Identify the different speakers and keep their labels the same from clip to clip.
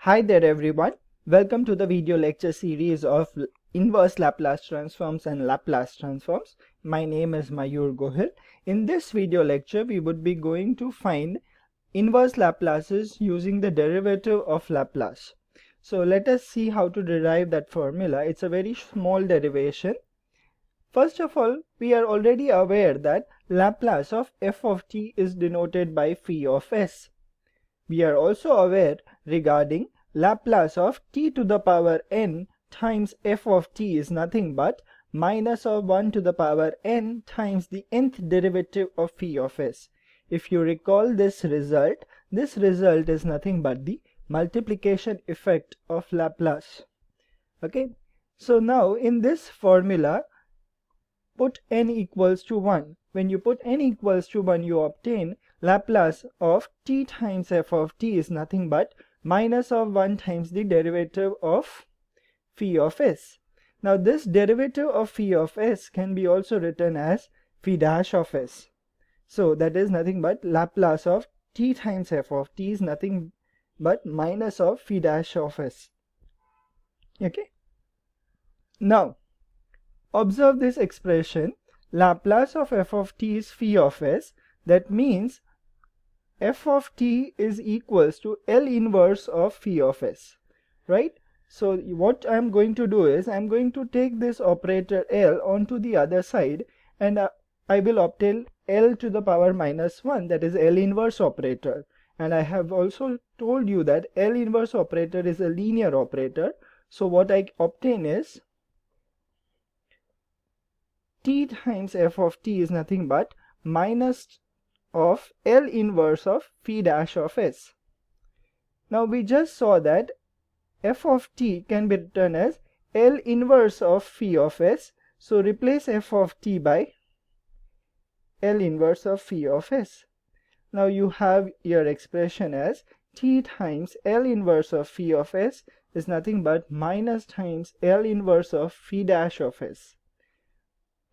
Speaker 1: Hi there everyone, welcome to the video lecture series of inverse Laplace transforms and Laplace transforms. My name is Mayur Gohil. In this video lecture we would be going to find inverse Laplaces using the derivative of Laplace. So let us see how to derive that formula. It's a very small derivation. First of all, we are already aware that Laplace of f of t is denoted by phi of s. We are also aware regarding Laplace of t to the power n times f of t is nothing but minus of 1 to the power n times the nth derivative of phi of s. If you recall this result is nothing but the multiplication effect of Laplace. Okay, so now in this formula put n equals to 1. When you put n equals to 1, you obtain Laplace of t times f of t is nothing but minus of 1 times the derivative of phi of s. Now this derivative of phi of s can be also written as phi dash of s. So that is nothing but Laplace of t times f of t is nothing but minus of phi dash of s. Okay. Now observe this expression, Laplace of f of t is phi of s. That means f of t is equals to L inverse of phi of s, right? So what I'm going to do is I'm going to take this operator L onto the other side, and I will obtain L to the power minus 1, that is L inverse operator. And I have also told you that L inverse operator is a linear operator. So what I obtain is t times f of t is nothing but minus of L inverse of phi dash of s. Now we just saw that f of t can be written as L inverse of phi of s. So replace f of t by L inverse of phi of s. Now you have your expression as t times L inverse of phi of s is nothing but minus times L inverse of phi dash of s.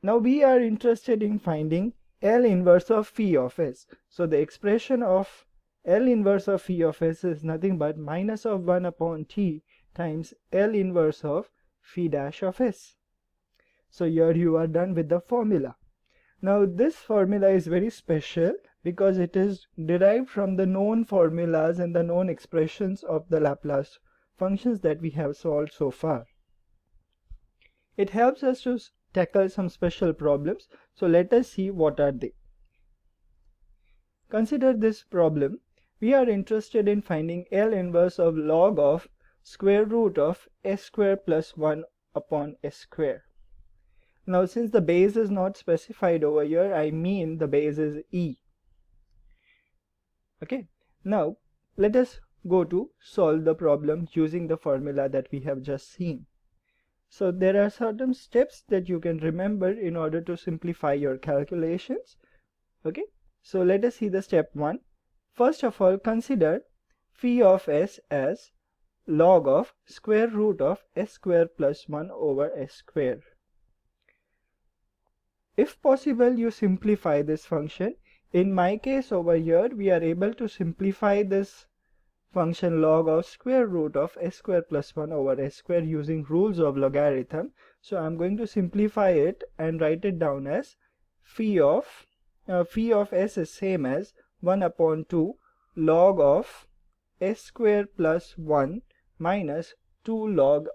Speaker 1: Now we are interested in finding L inverse of phi of s. So the expression of L inverse of phi of s is nothing but minus of 1 upon t times L inverse of phi dash of s. So here you are done with the formula. Now this formula is very special because it is derived from the known formulas and the known expressions of the Laplace functions that we have solved so far. It helps us to tackle some special problems. So let us see what are they. Consider this problem. We are interested in finding L inverse of log of square root of s square plus 1 upon s square. Now since the base is not specified over here, I mean the base is e. Okay, now let us go to solve the problem using the formula that we have just seen. So there are certain steps that you can remember in order to simplify your calculations. Okay, so let us see the step 1. First of all, consider phi of s as log of square root of s square plus 1 over s square. If possible, you simplify this function. In my case over here, we are able to simplify this function log of square root of s square plus 1 over s square using rules of logarithm. So I'm going to simplify it and write it down as phi of s is same as 1 upon 2 log of s square plus 1 minus 2 log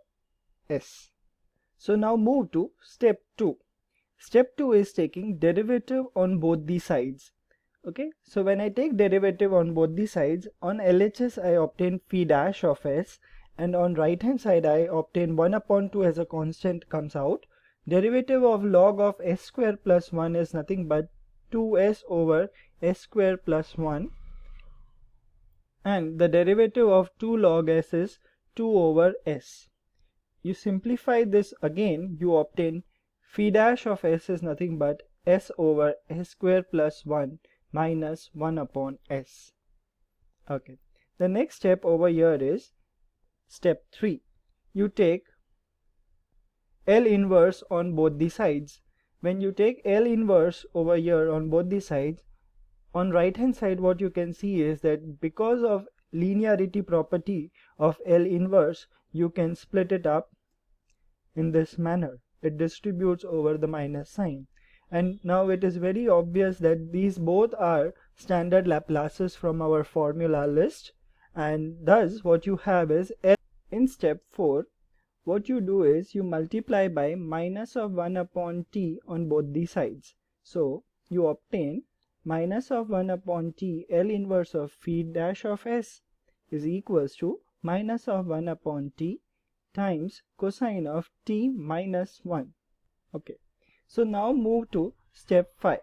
Speaker 1: s. So now move to step 2. Step 2 is taking derivative on both the sides. Okay, so when I take derivative on both the sides, on LHS I obtain phi dash of s, and on right hand side I obtain 1 upon 2 as a constant comes out. Derivative of log of s square plus 1 is nothing but 2s over s square plus 1, and the derivative of 2 log s is 2 over s. You simplify this again, you obtain phi dash of s is nothing but s over s square plus 1 minus 1 upon s. Okay, the next step over here is step 3. You take L inverse on both the sides. When you take L inverse over here on both the sides, on right hand side what you can see is that because of linearity property of L inverse, you can split it up in this manner. It distributes over the minus sign. And now it is very obvious that these both are standard Laplaces from our formula list, and thus what you have is L. In step 4, what you do is you multiply by minus of 1 upon t on both the sides. So you obtain minus of 1 upon t L inverse of phi dash of s is equals to minus of 1 upon t times cosine of t minus 1. Okay, so now move to step 5.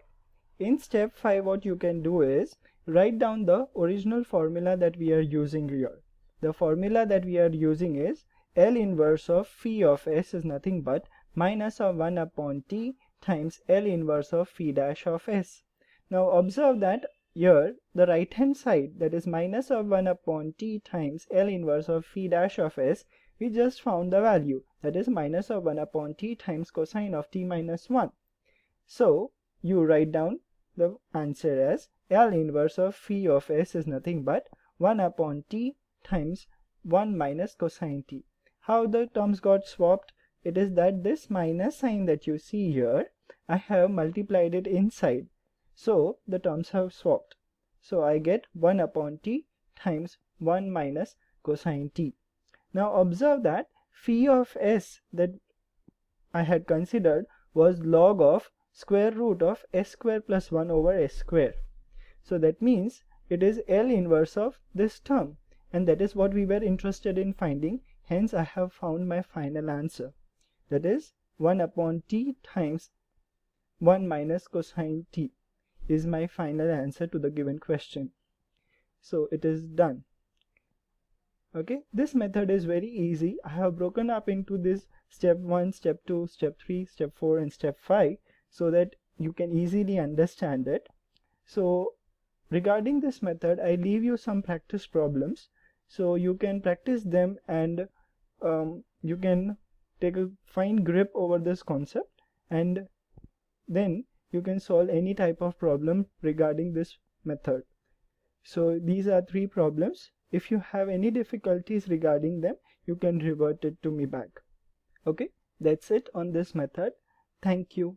Speaker 1: In step 5, what you can do is write down the original formula that we are using here. The formula that we are using is L inverse of phi of s is nothing but minus of 1 upon t times L inverse of phi dash of s. Now observe that here the right hand side, that is minus of 1 upon t times L inverse of phi dash of s, we just found the value, that is minus of 1 upon t times cosine of t minus 1. So you write down the answer as L inverse of phi of s is nothing but 1 upon t times 1 minus cosine t. How the terms got swapped? It is that this minus sign that you see here, I have multiplied it inside. So the terms have swapped. So I get 1 upon t times 1 minus cosine t. Now observe that phi of s that I had considered was log of square root of s square plus 1 over s square. So that means it is L inverse of this term, and that is what we were interested in finding. Hence I have found my final answer, that is 1 upon t times 1 minus cosine t is my final answer to the given question. So it is done. Okay, this method is very easy. I have broken up into this step 1, step 2, step 3, step 4 and step 5 so that you can easily understand it. So regarding this method, I leave you some practice problems so you can practice them, and you can take a fine grip over this concept, and then you can solve any type of problem regarding this method. So these are 3 problems. If you have any difficulties regarding them, you can revert it to me back. Okay, that's it on this method. Thank you.